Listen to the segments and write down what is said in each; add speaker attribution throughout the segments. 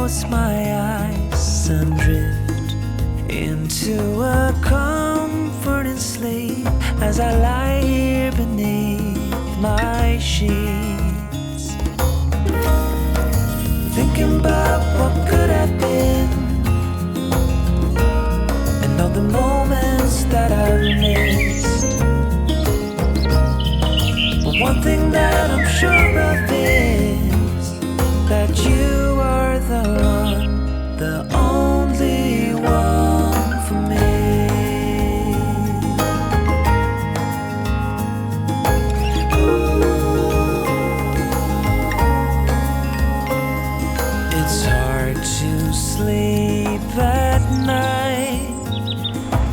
Speaker 1: close my eyes and drift into a comforting sleep as I lie here beneath my sheets, thinking about what could have been and all the moments that I've missed. But one thing that I'm sure of is that you are the one, the only one for me. It's hard to sleep at night.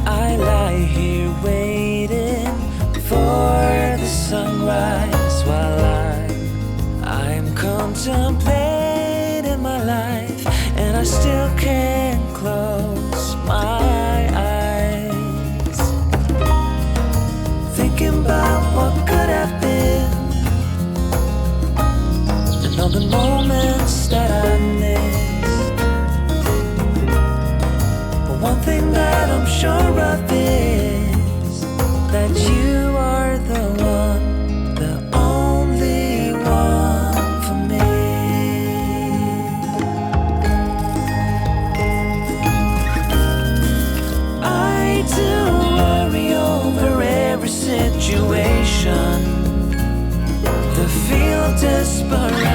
Speaker 1: I lie here waiting for the sunrise while I'm contemplating my life, and I still can't close my eyes, thinking about what could have been and all the moments that I missed. But one thing that I'm sure of is that you are the one, the only one for me. I do worry over every situation, the feel of desperation